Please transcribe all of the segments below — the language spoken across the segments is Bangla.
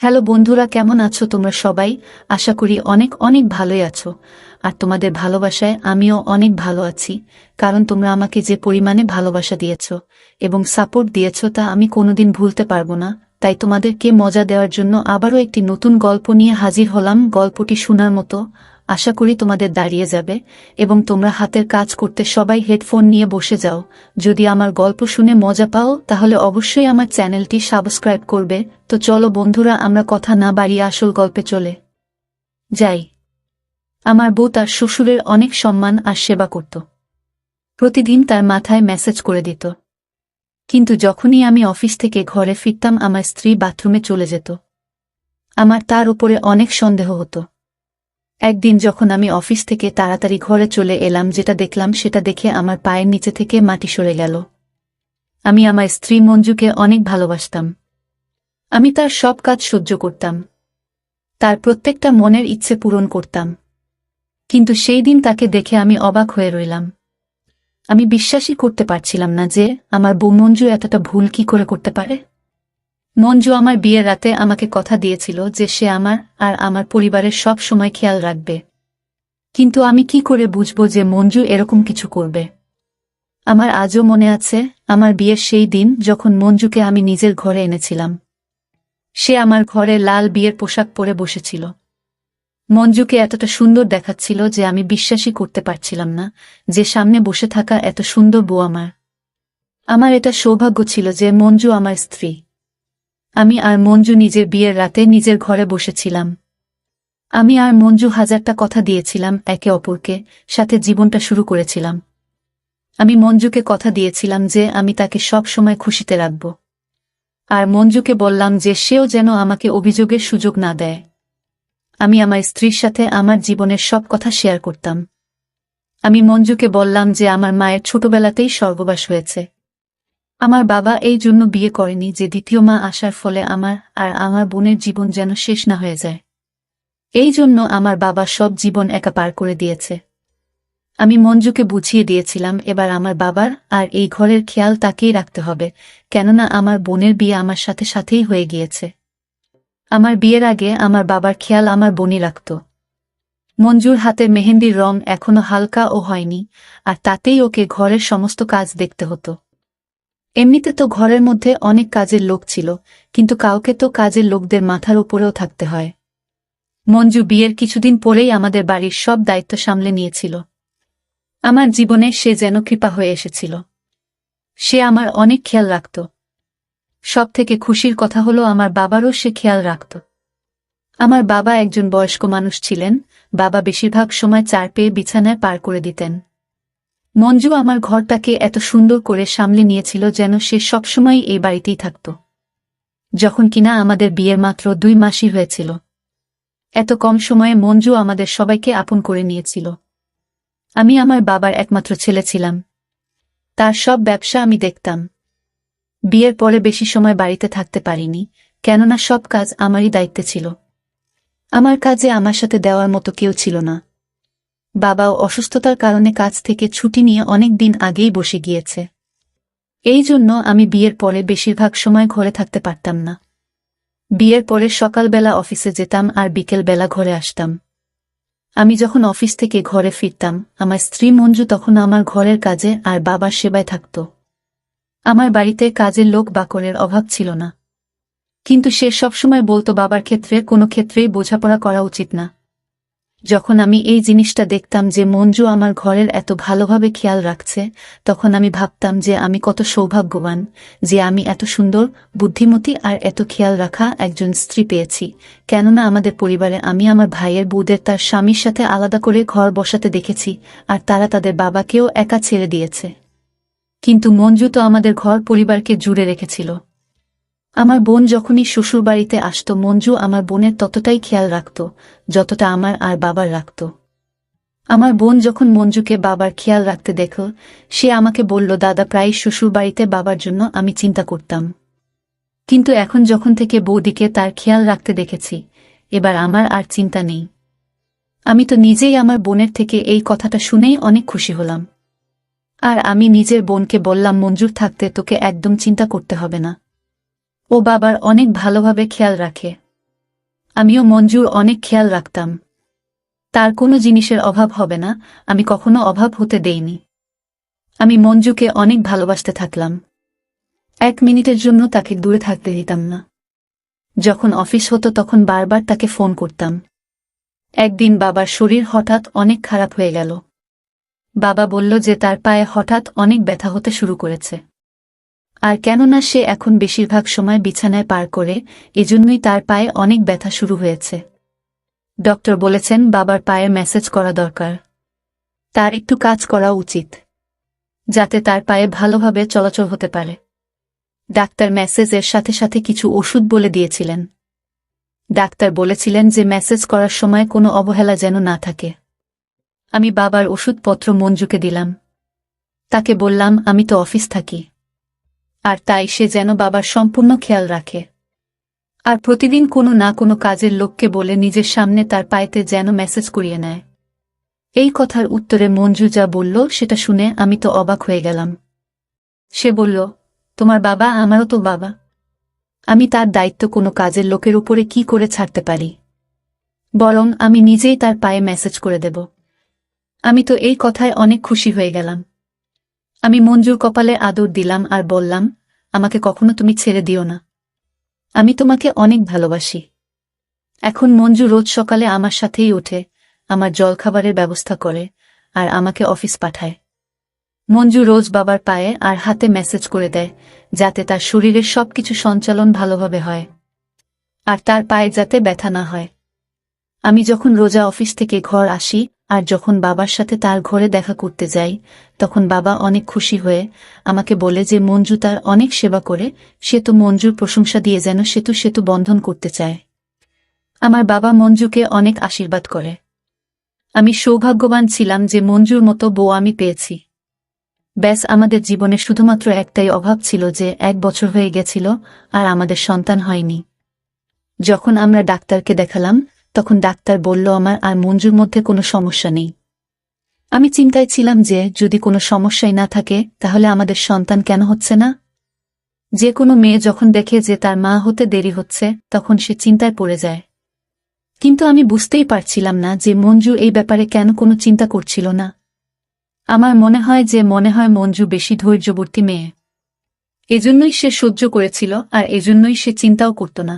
হ্যালো বন্ধুরা, কেমন আছো তোমরা সবাই? আশা করি অনেক অনেক ভালোই আছো। আর তোমাদের ভালোবাসায় আমিও অনেক ভালো আছি, কারণ তোমরা আমাকে যে পরিমাণে ভালোবাসা দিয়েছো এবং সাপোর্ট দিয়েছো তা আমি কোনোদিন ভুলতে পারবো না। তাই তোমাদেরকে মজা দেওয়ার জন্য আবারও একটি নতুন গল্প নিয়ে হাজির হলাম। গল্পটি শোনার মতো, আশা করি তোমাদের দাঁড়িয়ে যাবে এবং তোমরা হাতের কাজ করতে সবাই হেডফোন নিয়ে বসে যাও। যদি আমার গল্প শুনে মজা পাও তাহলে অবশ্যই আমার চ্যানেলটি সাবস্ক্রাইব করবে। তো চলো বন্ধুরা, আমরা কথা না বাড়িয়ে আসল গল্পে চলে যাই। আমার বউ তার শ্বশুরের অনেক সম্মান আর সেবা করত। প্রতিদিন তার মাথায় মেসেজ করে দিত, কিন্তু যখনই আমি অফিস থেকে ঘরে ফিরতাম আমার স্ত্রী বাথরুমে চলে যেত। আমার তার উপরে অনেক সন্দেহ হতো। একদিন যখন আমি অফিস থেকে তাড়াতাড়ি ঘরে চলে এলাম, যেটা দেখলাম সেটা দেখে আমার পায়ের নিচে থেকে মাটি সরে গেল। আমি আমার স্ত্রী মঞ্জুকে অনেক ভালোবাসতাম। আমি তার সব কাজ সহ্য করতাম, তার প্রত্যেকটা মনের ইচ্ছে পূরণ করতাম। কিন্তু সেই দিন তাকে দেখে আমি অবাক হয়ে রইলাম। আমি বিশ্বাসই করতে পারছিলাম না যে আমার বউ মঞ্জু এতটা ভুল কি করে করতে পারে। মঞ্জু আমার বিয়ের রাতে আমাকে কথা দিয়েছিল যে সে আমার আর আমার পরিবারের সব সময় খেয়াল রাখবে, কিন্তু আমি কি করে বুঝবো যে মঞ্জু এরকম কিছু করবে। আমার আজও মনে আছে আমার বিয়ের সেই দিন যখন মঞ্জুকে আমি নিজের ঘরে এনেছিলাম। সে আমার ঘরে লাল বিয়ের পোশাক পরে বসেছিল। মঞ্জুকে এতটা সুন্দর দেখাচ্ছিল যে আমি বিশ্বাসই করতে পারছিলাম না যে সামনে বসে থাকা এত সুন্দর বউ আমার। আমার এটা সৌভাগ্য ছিল যে মঞ্জু আমার স্ত্রী। আমি আর মঞ্জু নিজের বিয়ের রাতে নিজের ঘরে বসেছিলাম। আমি আর মঞ্জু হাজারটা কথা দিয়েছিলাম একে অপরকে, সাথে জীবনটা শুরু করেছিলাম। আমি মঞ্জুকে কথা দিয়েছিলাম যে আমি তাকে সব সময় খুশিতে রাখব, আর মঞ্জুকে বললাম যে সেও যেন আমাকে অভিযোগের সুযোগ না দেয়। আমি আমার স্ত্রীর সাথে আমার জীবনের সব কথা শেয়ার করতাম। আমি মঞ্জুকে বললাম যে আমার মায়ের ছোটবেলাতেই স্বর্গবাস হয়েছে। আমার বাবা এই জন্য বিয়ে করেনি যে দ্বিতীয় মা আসার ফলে আমার আর আমার বোনের জীবন যেন শেষ না হয়ে যায়। এই জন্য আমার বাবা সব জীবন একা পার করে দিয়েছে। আমি মঞ্জুকে বুঝিয়ে দিয়েছিলাম এবার আমার বাবার আর এই ঘরের খেয়াল তাকেই রাখতে হবে, কেননা আমার বোনের বিয়ে আমার সাথে সাথেই হয়ে গিয়েছে। আমার বিয়ের আগে আমার বাবার খেয়াল আমার বোনই রাখত। মঞ্জুর হাতের মেহেন্দির রং এখনো হালকা ও হয়নি, আর তাতেই ওকে ঘরের সমস্ত কাজ দেখতে হতো। এমনিতে তো ঘরের মধ্যে অনেক কাজের লোক ছিল, কিন্তু কাউকে তো কাজের লোকদের মাথার উপরেও থাকতে হয়। মঞ্জু বিয়ের কিছুদিন পরেই আমাদের বাড়ির সব দায়িত্ব সামলে নিয়েছিল। আমার জীবনে সে যেন কৃপা হয়ে এসেছিল। সে আমার অনেক খেয়াল রাখত। সব থেকে খুশির কথা হলো আমার বাবারও সে খেয়াল রাখত। আমার বাবা একজন বয়স্ক মানুষ ছিলেন। বাবা বেশিরভাগ সময় চার পেয়ে বিছানায় পার করে দিতেন। মঞ্জু আমার ঘরটাকে এত সুন্দর করে সামলে নিয়েছিল যেন সে সবসময় এই বাড়িতেই থাকত। যখন কিনা আমাদের বিয়ের মাত্র 2 মাসই হয়েছিল, এত কম সময়ে মঞ্জু আমাদের সবাইকে আপন করে নিয়েছিল। আমি আমার বাবার একমাত্র ছেলে ছিলাম। তার সব ব্যবসা আমি দেখতাম। বিয়ের পরে বেশি সময় বাড়িতে থাকতে পারিনি, কেননা সব কাজ আমারই দায়িত্বে ছিল। আমার কাজে আমার সাথে দেওয়ার মতো কেউ ছিল না। বাবাও অসুস্থতার কারণে কাজ থেকে ছুটি নিয়ে অনেক দিন আগেই বসে গিয়েছে। এই জন্য আমি বিয়ের পরে বেশিরভাগ সময় ঘরে থাকতে পারতাম না। বিয়ের পরে সকালবেলা অফিসে যেতাম আর বিকেলবেলা ঘরে আসতাম। আমি যখন অফিস থেকে ঘরে ফিরতাম আমার স্ত্রী মঞ্জু তখন আমার ঘরের কাজে আর বাবার সেবায় থাকত। আমার বাড়িতে কাজের লোক বাকরের অভাব ছিল না, কিন্তু সে সবসময় বলতো বাবার ক্ষেত্রে কোনো ক্ষেত্রেই বোঝাপড়া করা উচিত না। যখন আমি এই জিনিসটা দেখতাম যে মঞ্জু আমার ঘরের এত ভালোভাবে খেয়াল রাখছে, তখন আমি ভাবতাম যে আমি কত সৌভাগ্যবান যে আমি এত সুন্দর, বুদ্ধিমতী আর এত খেয়াল রাখা একজন স্ত্রী পেয়েছি। কেননা আমাদের পরিবারে আমি আমার ভাইয়ের বউদের তার স্বামীর সাথে আলাদা করে ঘর বসাতে দেখেছি, আর তারা তাদের বাবাকেও একা ছেড়ে দিয়েছে। কিন্তু মঞ্জু তো আমাদের ঘর পরিবারকে জুড়ে রেখেছিল। আমার বোন যখনই শ্বশুরবাড়িতে আসত মঞ্জু আমার বোনের ততটাই খেয়াল রাখত যতটা আমার আর বাবার রাখত। আমার বোন যখন মঞ্জুকে বাবার খেয়াল রাখতে দেখল, সে আমাকে বলল, দাদা প্রায় শ্বশুরবাড়িতে বাবার জন্য আমি চিন্তা করতাম, কিন্তু এখন যখন থেকে বৌদিকে তার খেয়াল রাখতে দেখেছি, এবার আমার আর চিন্তা নেই। আমি তো নিজেই আমার বোনের থেকে এই কথাটা শুনেই অনেক খুশি হলাম। আর আমি নিজের বোনকে বললাম, মঞ্জুর থাকতে তোকে একদম চিন্তা করতে হবে না, ও বাবার অনেক ভালোভাবে খেয়াল রাখে। আমিও মঞ্জুর অনেক খেয়াল রাখতাম। তার কোনো জিনিসের অভাব হবে না, আমি কখনো অভাব হতে দেইনি। আমি মঞ্জুকে অনেক ভালোবাসতে থাকলাম। 1 মিনিটের জন্য তাকে দূরে থাকতে দিতাম না। যখন অফিস হতো তখন বারবার তাকে ফোন করতাম। একদিন বাবার শরীর হঠাৎ অনেক খারাপ হয়ে গেল। বাবা বলল যে তার পায়ে হঠাৎ অনেক ব্যথা হতে শুরু করেছে। আর কেননা সে এখন বেশিরভাগ সময় বিছানায় পার করে, এজন্যই তার পায়ে অনেক ব্যথা শুরু হয়েছে। ডক্টর বলেছেন বাবার পায়ে ম্যাসেজ করা দরকার। তার একটু কাজ করা উচিত, যাতে তার পায়ে ভালোভাবে চলাচল হতে পারে। ডাক্তার ম্যাসেজের সাথে সাথে কিছু ওষুধ বলে দিয়েছিলেন। ডাক্তার বলেছিলেন যে ম্যাসেজ করার সময় কোনো অবহেলা যেন না থাকে। আমি বাবার ওষুধপত্র মঞ্জুকে দিলাম। তাকে বললাম আমি তো অফিস থাকি, আর তাই সে যেন বাবার সম্পূর্ণ খেয়াল রাখে। আর প্রতিদিন কোনো না কোনো কাজের লোককে বলে নিজের সামনে তার পায়েতে যেন মেসেজ করিয়ে নেয়। এই কথার উত্তরে মঞ্জু যা বলল সেটা শুনে আমি তো অবাক হয়ে গেলাম। সে বলল, তোমার বাবা আমারও তো বাবা। আমি তার দায়িত্ব কোনো কাজের লোকের উপরে কি করে ছাড়তে পারি? বরং আমি নিজেই তার পায়ে মেসেজ করে দেব। আমি তো এই কথায় অনেক খুশি হয়ে গেলাম। আমি মঞ্জুর কপালে আদর দিলাম আর বললাম, আমাকে কখনো তুমি ছেড়ে দিও না। আমি তোমাকে অনেক ভালোবাসি। এখন মঞ্জু রোজ সকালে আমার সাথেই ওঠে, আমার জলখাবারের ব্যবস্থা করে, আর আমাকে অফিস পাঠায়। মঞ্জু রোজ বাবার পায়ে আর হাতে মেসেজ করে দেয়, যাতে তার শরীরের সবকিছু সঞ্চালন ভালোভাবে হয়, আর তার পায়ে যাতে ব্যথা না হয়। আমি যখন রোজা অফিস থেকে ঘর আসি আর যখন বাবার সাথে তার ঘরে দেখা করতে যাই, তখন বাবা অনেক খুশি হয়ে আমাকে বলে যে মঞ্জু তার অনেক সেবা করে, সে তো মঞ্জুর প্রশংসা দিয়ে যেন সেতু সেতু বন্ধন করতে চায়। আমার বাবা মঞ্জুকে অনেক আশীর্বাদ করে। আমি সৌভাগ্যবান ছিলাম যে মঞ্জুর মতো বউ আমি পেয়েছি। ব্যাস, আমাদের জীবনে শুধুমাত্র একটাই অভাব ছিল যে 1 বছর হয়ে গেছিল আর আমাদের সন্তান হয়নি। যখন আমরা ডাক্তারকে দেখালাম, তখন ডাক্তার বলল আমার আর মঞ্জুর মধ্যে কোনো সমস্যা নেই। আমি চিন্তায় ছিলাম যে যদি কোনো সমস্যাই না থাকে তাহলে আমাদের সন্তান কেন হচ্ছে না। যে কোনো মেয়ে যখন দেখে যে তার মা হতে দেরি হচ্ছে তখন সে চিন্তায় পড়ে যায়। কিন্তু আমি বুঝতেই পারছিলাম না যে মঞ্জু এই ব্যাপারে কেন কোনো চিন্তা করছিল না। আমার মনে হয় মঞ্জু বেশি ধৈর্যবর্তী মেয়ে। এজন্যই সে সহ্য করেছিল আর এজন্যই সে চিন্তাও করত না।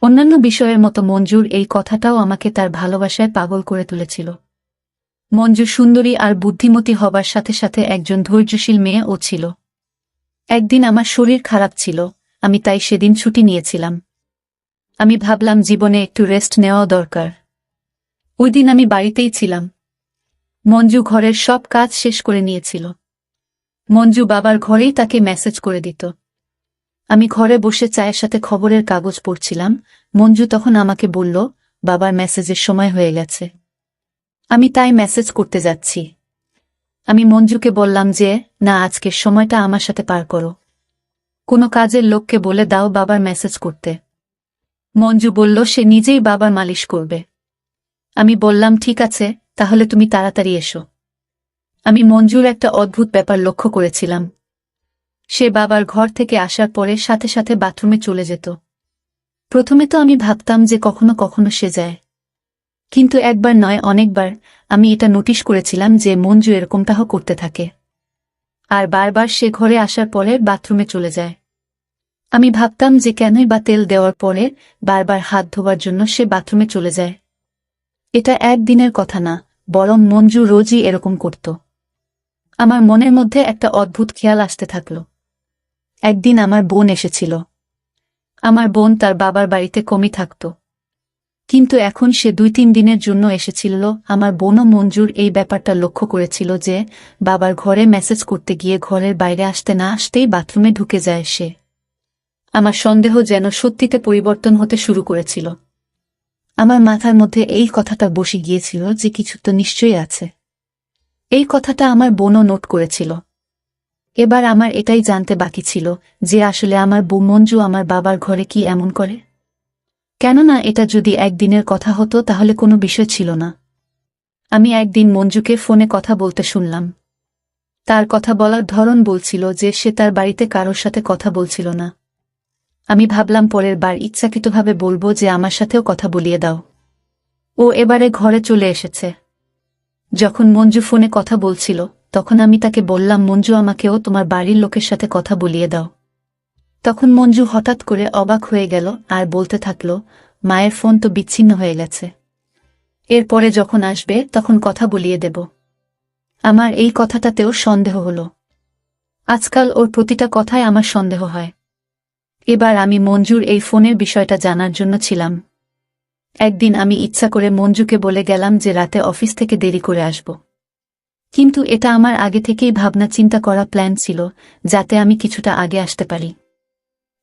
অন্যান্য বিষয়ের মতো মঞ্জুর এই কথাটাও আমাকে তার ভালোবাসায় পাগল করে তুলেছিল। মঞ্জু সুন্দরী আর বুদ্ধিমতী হবার সাথে সাথে একজন ধৈর্যশীল মেয়েও ছিল। একদিন আমার শরীর খারাপ ছিল, আমি তাই সেদিন ছুটি নিয়েছিলাম। আমি ভাবলাম জীবনে একটু রেস্ট নেওয়া দরকার। ওই দিন আমি বাড়িতেই ছিলাম। মঞ্জু ঘরের সব কাজ শেষ করে নিয়েছিল। মঞ্জু বাবার ঘরেই তাকে মেসেজ করে দিত। আমি ঘরে বসে চায়ের সাথে খবরের কাগজ পড়ছিলাম। মঞ্জু তখন আমাকে বলল, বাবার মেসেজের সময় হয়ে গেছে। আমি তাই মেসেজ করতে যাচ্ছি। আমি মঞ্জুকে বললাম যে, না, আজকের সময়টা আমার সাথে পার করো। কোনো কাজের লোককে বলে দাও বাবার মেসেজ করতে। মঞ্জু বলল সে নিজেই বাবার মালিশ করবে। আমি বললাম ঠিক আছে, তাহলে তুমি তাড়াতাড়ি এসো। আমি মঞ্জুর একটা অদ্ভুত ব্যাপার লক্ষ্য করেছিলাম। সে বাবার ঘর থেকে আসার পরে সাথে সাথে বাথরুমে চলে যেত। প্রথমে তো আমি ভাবতাম যে কখনো কখনো সে যায়, কিন্তু একবার নয় অনেকবার আমি এটা নোটিশ করেছিলাম যে মঞ্জু এরকমটাও করতে থাকে। আর বারবার সে ঘরে আসার পরে বাথরুমে চলে যায়। আমি ভাবতাম যে কেনই বা তেল দেওয়ার পরে বারবার হাত ধোবার জন্য সে বাথরুমে চলে যায়। এটা একদিনের কথা না, বরং মঞ্জু রোজই এরকম করত। আমার মনের মধ্যে একটা অদ্ভুত খেয়াল আসতে থাকল। একদিন আমার বোন এসেছিল। আমার বোন তার বাবার বাড়িতে কমই থাকত, কিন্তু এখন সে 2-3 দিনের জন্য এসেছিল। আমার বোনও মঞ্জুর এই ব্যাপারটা লক্ষ্য করেছিল যে বাবার ঘরে মেসেজ করতে গিয়ে ঘরের বাইরে আসতে না আসতেই বাথরুমে ঢুকে যায় সে। আমার সন্দেহ যেন সত্যিতে পরিবর্তন হতে শুরু করেছিল। আমার মাথার মধ্যে এই কথাটা বসে গিয়েছিল যে কিছু তো নিশ্চয়ই আছে। এই কথাটা আমার বোনও নোট করেছিল। এবার আমার এটাই জানতে বাকি ছিল যে আসলে আমার বউ মঞ্জু আমার বাবার ঘরে কি এমন করে। কেননা এটা যদি একদিনের কথা হতো তাহলে কোনো বিষয় ছিল না। আমি একদিন মঞ্জুকে ফোনে কথা বলতে শুনলাম। তার কথা বলার ধরন বলছিল যে সে তার বাড়িতে কারোর সাথে কথা বলছিল না। আমি ভাবলাম পরের বার ইচ্ছাকৃতভাবে বলবো যে আমার সাথেও কথা বলিয়ে দাও। ও এবারে ঘরে চলে এসেছে। যখন মঞ্জু ফোনে কথা বলছিল তখন আমি তাকে বললাম, মঞ্জু, আমাকেও তোমার বাড়ির লোকের সাথে কথা বলিয়ে দাও। তখন মঞ্জু হঠাৎ করে অবাক হয়ে গেল আর বলতে থাকল, মায়ের ফোন তো বিচ্ছিন্ন হয়ে গেছে। এরপরে যখন আসবে তখন কথা বলিয়ে দেব। আমার এই কথাটাতেও সন্দেহ হল। আজকাল ওর প্রতিটা কথায় আমার সন্দেহ হয়। এবার আমি মঞ্জুর এই ফোনের বিষয়টা জানার জন্য ছিলাম। একদিন আমি ইচ্ছা করে মঞ্জুকে বলে গেলাম যে রাতে অফিস থেকে দেরি করে আসব। কিন্তু এটা আমার আগে থেকেই ভাবনা চিন্তা করা প্ল্যান ছিল, যাতে আমি কিছুটা আগে আসতে পারি,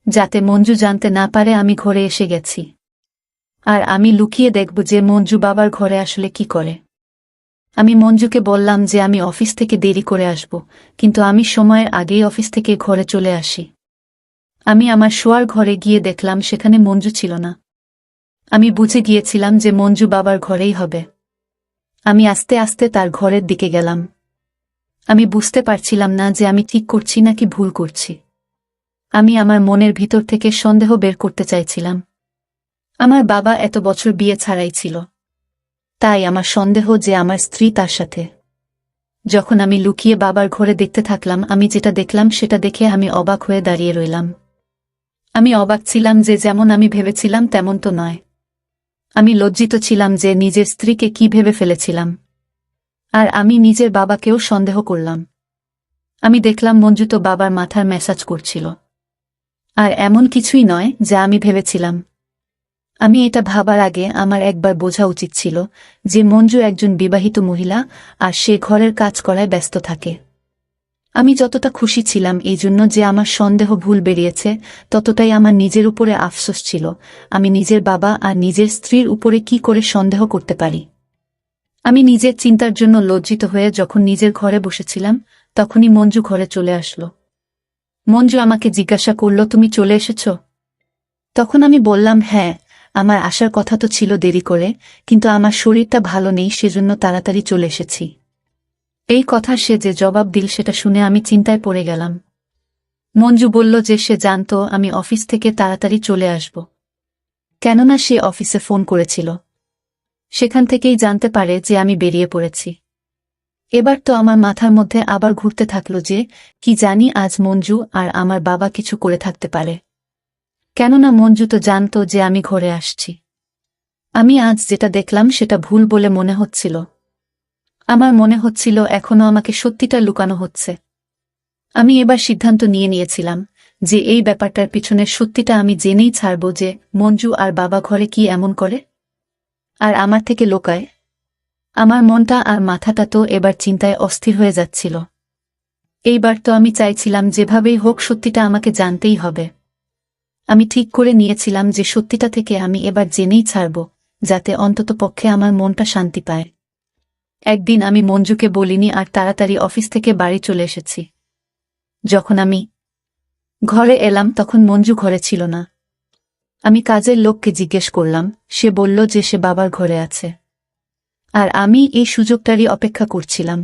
যাতে মঞ্জু জানতে না পারে আমি ঘরে এসে গেছি। আর আমি লুকিয়ে দেখব যে মঞ্জু বাবার ঘরে আসলে কি করে। আমি মঞ্জুকে বললাম যে আমি অফিস থেকে দেরি করে আসব, কিন্তু আমি সময়ের আগেই অফিস থেকে ঘরে চলে আসি। আমি আমার শোয়ার ঘরে গিয়ে দেখলাম সেখানে মঞ্জু ছিল না। আমি বুঝে গিয়েছিলাম যে মঞ্জু বাবার ঘরেই হবে। আমি আস্তে আস্তে তার ঘরের দিকে গেলাম। আমি বুঝতে পারছিলাম না যে আমি ঠিক করছি নাকি ভুল করছি। আমি আমার মনের ভিতর থেকে সন্দেহ বের করতে চাইছিলাম। আমার বাবা এত বছর বিয়ে ছাড়াই ছিল, তাই আমার সন্দেহ যে আমার স্ত্রী তার সাথে। যখন আমি লুকিয়ে বাবার ঘরে দেখতে থাকলাম, আমি যেটা দেখলাম সেটা দেখে আমি অবাক হয়ে দাঁড়িয়ে রইলাম। আমি অবাক ছিলাম যে যেমন আমি ভেবেছিলাম তেমন তো নয়। আমি লজ্জিত ছিলাম যে নিজের স্ত্রীকে কি ভেবে ফেলেছিলাম। আর আমি নিজের বাবাকেও সন্দেহ করলাম। আমি দেখলাম মঞ্জু তো বাবার মাথার ম্যাসাজ করছিল। আর এমন কিছুই নয় যা আমি ভেবেছিলাম। আমি এটা ভাবার আগে আমার একবার বোঝা উচিত ছিল যে মঞ্জু একজন বিবাহিত মহিলা আর সে ঘরের কাজ করায় ব্যস্ত থাকে। আমি যতটা খুশি ছিলাম এই জন্য যে আমার সন্দেহ ভুল বেরিয়েছে, ততটাই আমার নিজের উপরে আফসোস ছিল। আমি নিজের বাবা আর নিজের স্ত্রীর উপরে কি করে সন্দেহ করতে পারি। আমি নিজের চিন্তার জন্য লজ্জিত হয়ে যখন নিজের ঘরে বসেছিলাম, তখনই মঞ্জু ঘরে চলে আসলো। মঞ্জু আমাকে জিজ্ঞাসা করল, তুমি চলে এসেছ? তখন আমি বললাম, হ্যাঁ, আমার আসার কথা তো ছিল দেরি করে, কিন্তু আমার শরীরটা ভালো নেই, সেজন্য তাড়াতাড়ি চলে এসেছি। এই কথা সে যে জবাব দিল সেটা শুনে আমি চিন্তায় পড়ে গেলাম। মঞ্জু বলল যে সে জানত আমি অফিস থেকে তাড়াতাড়ি চলে আসব, কেননা সে অফিসে ফোন করেছিল। সেখান থেকেই জানতে পারে যে আমি বেরিয়ে পড়েছি। এবার তো আমার মাথার মধ্যে আবার ঘুরতে থাকল যে কি জানি আজ মঞ্জু আর আমার বাবা কিছু করে থাকতে পারে, কেননা মঞ্জু তো জানত যে আমি ঘরে আসছি। আমি আজ যেটা দেখলাম সেটা ভুল বলে মনে হচ্ছিল। আমার মনে হচ্ছিল এখনো আমাকে সত্যিটা লুকানো হচ্ছে। আমি এবার সিদ্ধান্ত নিয়েছিলাম যে এই ব্যাপারটার পিছনের সত্যিটা আমি জেনেই ছাড়ব, যে মঞ্জু আর বাবা ঘরে কি এমন করে আর আমার থেকে লোকায়। আমার মনটা আর মাথাটা তো এবার চিন্তায় অস্থির হয়ে যাচ্ছিল। এইবার তো আমি চাইছিলাম যেভাবেই হোক সত্যিটা আমাকে জানতেই হবে। আমি ঠিক করে নিয়েছিলাম যে সত্যিটা থেকে আমি এবার জেনেই ছাড়ব, যাতে অন্তত পক্ষে আমার মনটা শান্তি পায়। একদিন আমি মঞ্জুকে বলিনি আর তাড়াতাড়ি অফিস থেকে বাড়ি চলে এসেছি। যখন আমি ঘরে এলাম তখন মঞ্জু ঘরে ছিল না। আমি কাজের লোককে জিজ্ঞেস করলাম, সে বলল যে সে বাবার ঘরে আছে। আর আমি এই সুযোগটারই অপেক্ষা করছিলাম,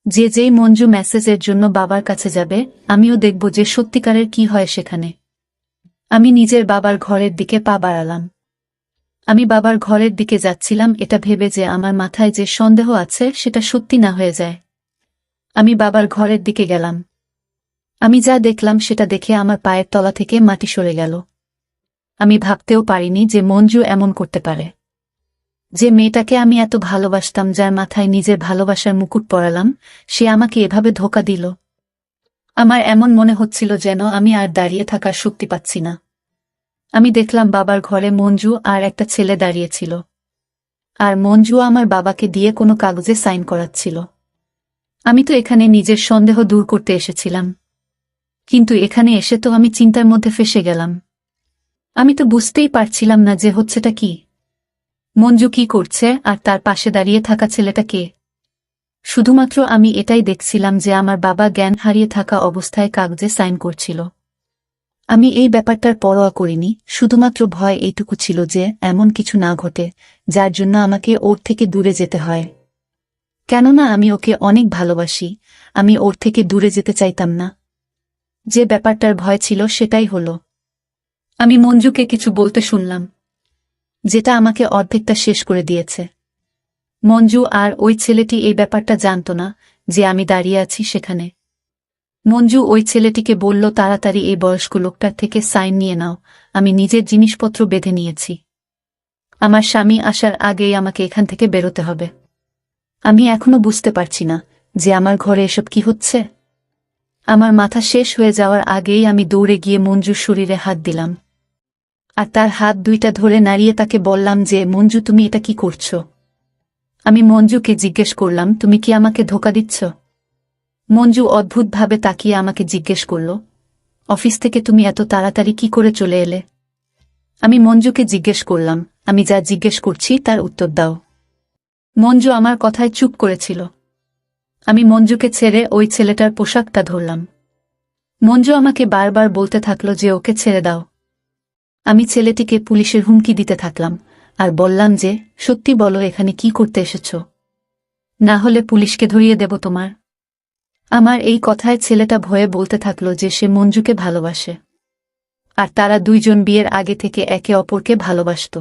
যে যেই মঞ্জু মেসেজের জন্য বাবার কাছে যাবে আমিও দেখব যে সত্যিকারের কি হয় সেখানে। আমি নিজের বাবার ঘরের দিকে পা বাড়ালাম। আমি বাবার ঘরের দিকে যাচ্ছিলাম এটা ভেবে যে আমার মাথায় যে সন্দেহ আছে সেটা সত্যি না হয়ে যায়। আমি বাবার ঘরের দিকে গেলাম। আমি যা দেখলাম সেটা দেখে আমার পায়ের তলা থেকে মাটি সরে গেল। আমি ভাবতেও পারিনি যে মঞ্জু এমন করতে পারে। যে মেয়েটাকে আমি এত ভালোবাসতাম, যার মাথায় নিজের ভালোবাসার মুকুট পরালাম, সে আমাকে এভাবে ধোঁকা দিল। আমার এমন মনে হচ্ছিল যেন আমি আর দাঁড়িয়ে থাকার শক্তি পাচ্ছি না। আমি দেখলাম বাবার ঘরে মঞ্জু আর একটা ছেলে দাঁড়িয়েছিল, আর মঞ্জু আমার বাবাকে দিয়ে কোনো কাগজে সাইন করাচ্ছিল। আমি তো এখানে নিজের সন্দেহ দূর করতে এসেছিলাম, কিন্তু এখানে এসে তো আমি চিন্তার মধ্যে ফেঁসে গেলাম। আমি তো বুঝতেই পারছিলাম না যে হচ্ছেটা কি। মঞ্জু কি করছে আর তার পাশে দাঁড়িয়ে থাকা ছেলেটা কে? শুধুমাত্র আমি এটাই দেখছিলাম যে আমার বাবা জ্ঞান হারিয়ে থাকা অবস্থায় কাগজে সাইন করছিল। আমি এই ব্যাপারটার পরোয়া করিনি, শুধুমাত্র ভয় এইটুকু ছিল যে এমন কিছু না ঘটে যার জন্য আমাকে ওর থেকে দূরে যেতে হয়। কেননা আমি ওকে অনেক ভালোবাসি, আমি ওর থেকে দূরে যেতে চাইতাম না। যে ব্যাপারটার ভয় ছিল সেটাই হলো। আমি মঞ্জুকে কিছু বলতে শুনলাম, যেটা আমাকে অর্ধেকটা শেষ করে দিয়েছে। মঞ্জু আর ওই ছেলেটি এই ব্যাপারটা জানত না যে আমি দাঁড়িয়ে আছি সেখানে। মঞ্জু ওই ছেলেটিকে বলল, তাড়াতাড়ি এই বয়স্ক লোকটার থেকে সাইন নিয়ে নাও, আমি নিজের জিনিসপত্র বেঁধে নিয়েছি। আমার স্বামী আসার আগেই আমাকে এখান থেকে বেরোতে হবে। আমি এখনো বুঝতে পারছি না যে আমার ঘরে এসব কি হচ্ছে। আমার মাথা শেষ হয়ে যাওয়ার আগেই আমি দৌড়ে গিয়ে মঞ্জুর শরীরে হাত দিলাম, আর তার হাত দুইটা ধরে নাড়িয়ে তাকে বললাম যে, মঞ্জু তুমি এটা কি করছো? আমি মঞ্জুকে জিজ্ঞেস করলাম, তুমি কি আমাকে ধোঁকা দিচ্ছ? মঞ্জু অদ্ভুতভাবে তাকিয়ে আমাকে জিজ্ঞেস করল, অফিস থেকে তুমি এত তাড়াতাড়ি কি করে চলে এলে? আমি মঞ্জুকে জিজ্ঞেস করলাম, আমি যা জিজ্ঞেস করছি তার উত্তর দাও। মঞ্জু আমার কথায় চুপ করেছিল। আমি মঞ্জুকে ছেড়ে ওই ছেলেটার পোশাকটা ধরলাম। মঞ্জু আমাকে বারবার বলতে থাকল যে ওকে ছেড়ে দাও। আমি ছেলেটিকে পুলিশের হুমকি দিতে থাকলাম আর বললাম যে, সত্যি বলো এখানে কি করতে এসেছ, না হলে পুলিশকে ধরিয়ে দেব তোমার। আমার এই কথায় ছেলেটা ভয়ে বলতে থাকল যে সে মঞ্জুকে ভালোবাসে, আর তারা দুইজন বিয়ের আগে থেকে একে অপরকে ভালোবাসত।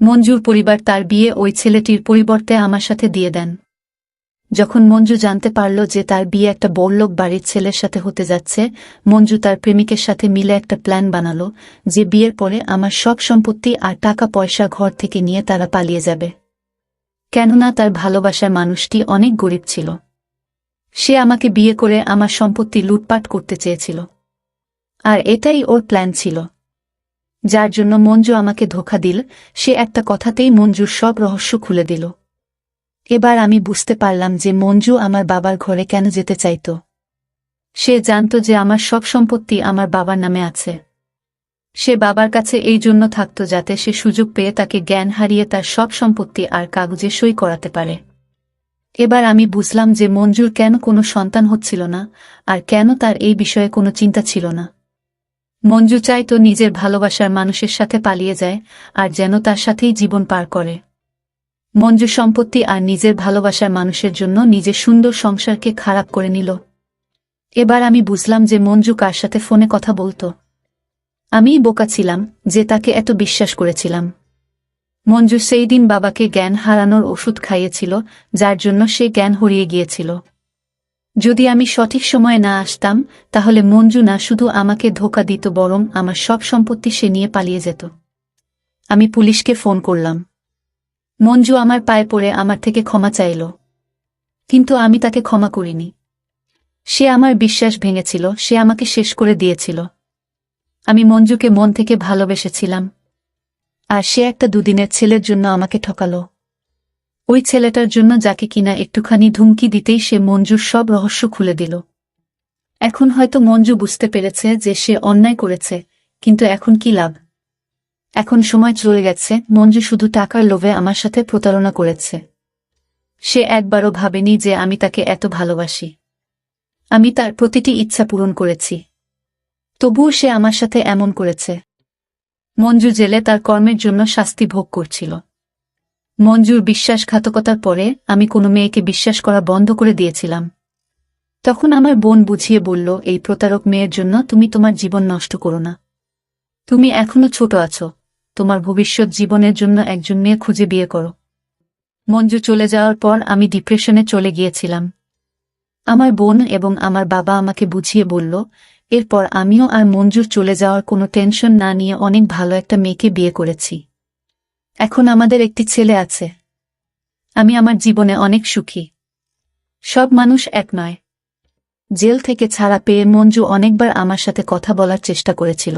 মঞ্জুর পরিবার তার বিয়ে ওই ছেলেটির পরিবর্তে আমার সাথে দিয়ে দেন। যখন মঞ্জু জানতে পারল যে তার বিয়ে একটা বড়লোক বাড়ির ছেলের সাথে হতে যাচ্ছে, মঞ্জু তার প্রেমিকের সাথে মিলে একটা প্ল্যান বানালো যে বিয়ের পরে আমার সব সম্পত্তি আর টাকা পয়সা ঘর থেকে নিয়ে তারা পালিয়ে যাবে। কেননা তার ভালোবাসার মানুষটি অনেক গরিব ছিল। সে আমাকে বিয়ে করে আমার সম্পত্তি লুটপাট করতে চেয়েছিল, আর এটাই ওর প্ল্যান ছিল। যার জন্য মঞ্জু আমাকে ধোঁকা দিল। সে একটা কথাতেই মঞ্জুর সব রহস্য খুলে দিল। এবার আমি বুঝতে পারলাম যে মঞ্জু আমার বাবার ঘরে কেন যেতে চাইত। সে জানত যে আমার সব সম্পত্তি আমার বাবার নামে আছে। সে বাবার কাছে এই জন্য থাকত যাতে সে সুযোগ পেয়ে তাকে জ্ঞান হারিয়ে তার সব সম্পত্তি আর কাগজে সই করাতে পারে। এবার আমি বুঝলাম যে মঞ্জুর কেন কোনো সন্তান হচ্ছিল না, আর কেন তার এই বিষয়ে কোনো চিন্তা ছিল না। মঞ্জু চাইতো নিজের ভালোবাসার মানুষের সাথে পালিয়ে যায়, আর যেন তার সাথেই জীবন পার করে। মঞ্জু সম্পত্তি আর নিজের ভালোবাসার মানুষের জন্য নিজের সুন্দর সংসারকে খারাপ করে নিল। এবার আমি বুঝলাম যে মঞ্জু কার সাথে ফোনে কথা বলতো। আমিই বোকা ছিলাম যে তাকে এত বিশ্বাস করেছিলাম। মঞ্জু সেই দিন বাবাকে জ্ঞান হারানোর ওষুধ খাইয়েছিল, যার জন্য সে জ্ঞান হারিয়ে গিয়েছিল। যদি আমি সঠিক সময়ে না আসতাম, তাহলে মঞ্জু না শুধু আমাকে ধোঁকা দিত, বরং আমার সব সম্পত্তি সে নিয়ে পালিয়ে যেত। আমি পুলিশকে ফোন করলাম। মঞ্জু আমার পায়ে পড়ে আমার থেকে ক্ষমা চাইল, কিন্তু আমি তাকে ক্ষমা করিনি। সে আমার বিশ্বাস ভেঙেছিল, সে আমাকে শেষ করে দিয়েছিল। আমি মঞ্জুকে মন থেকে ভালোবেসেছিলাম, আর সে একটা দুদিনের ছেলের জন্য আমাকে ঠকালো। ওই ছেলেটার জন্য যাকে কিনা একটুখানি ধুমকি দিতেই সে মঞ্জুর সব রহস্য খুলে দিল। এখন হয়তো মঞ্জু বুঝতে পেরেছে যে সে অন্যায় করেছে, কিন্তু এখন কি লাভ? এখন সময় চলে গেছে। মঞ্জু শুধু টাকার লোভে আমার সাথে প্রতারণা করেছে। সে একবারও ভাবেনি যে আমি তাকে এত ভালোবাসি। আমি তার প্রতিটি ইচ্ছা পূরণ করেছি, তবুও সে আমার সাথে এমন করেছে। মঞ্জু জেলে তার কর্মের জন্য শাস্তি ভোগ করছিল। মঞ্জুর বিশ্বাসঘাতকতার পরে আমি কোনো মেয়েকে বিশ্বাস করা বন্ধ করে দিয়েছিলাম। তখন আমার বোন বুঝিয়ে বলল, এই প্রতারক মেয়ের জন্য তুমি তোমার জীবন নষ্ট করো না। তুমি এখনো ছোট আছো, তোমার ভবিষ্যৎ জীবনের জন্য একজন মেয়ে খুঁজে বিয়ে করো। মঞ্জু চলে যাওয়ার পর আমি ডিপ্রেশনে চলে গিয়েছিলাম। আমার বোন এবং আমার বাবা আমাকে বুঝিয়ে বলল, এরপর আমিও আর মঞ্জুর চলে যাওয়ার কোনো টেনশন না নিয়ে অনেক ভালো একটা মেয়েকে বিয়ে করেছি। এখন আমাদের একটি ছেলে আছে। আমি আমার জীবনে অনেক সুখী। সব মানুষ এক নয়। জেল থেকে ছাড়া পেয়ে মঞ্জু অনেকবার আমার সাথে কথা বলার চেষ্টা করেছিল,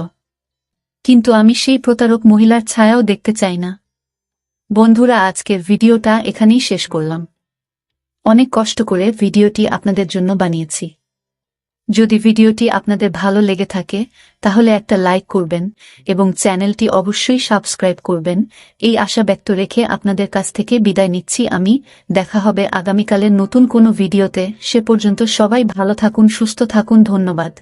কিন্তু আমি সেই প্রতারক মহিলার ছায়াও দেখতে চাই না। বন্ধুরা, আজকের ভিডিওটা এখানেই শেষ করলাম। অনেক কষ্ট করে ভিডিওটি আপনাদের জন্য বানিয়েছি। যদি ভিডিওটি আপনাদের ভালো লেগে থাকে তাহলে একটা লাইক করবেন এবং চ্যানেলটি অবশ্যই সাবস্ক্রাইব করবেন। এই আশা ব্যক্ত রেখে আপনাদের কাছ থেকে বিদায় নিচ্ছি আমি। দেখা হবে আগামীকালের নতুন কোনো ভিডিওতে। সে পর্যন্ত সবাই ভালো থাকুন, সুস্থ থাকুন। ধন্যবাদ।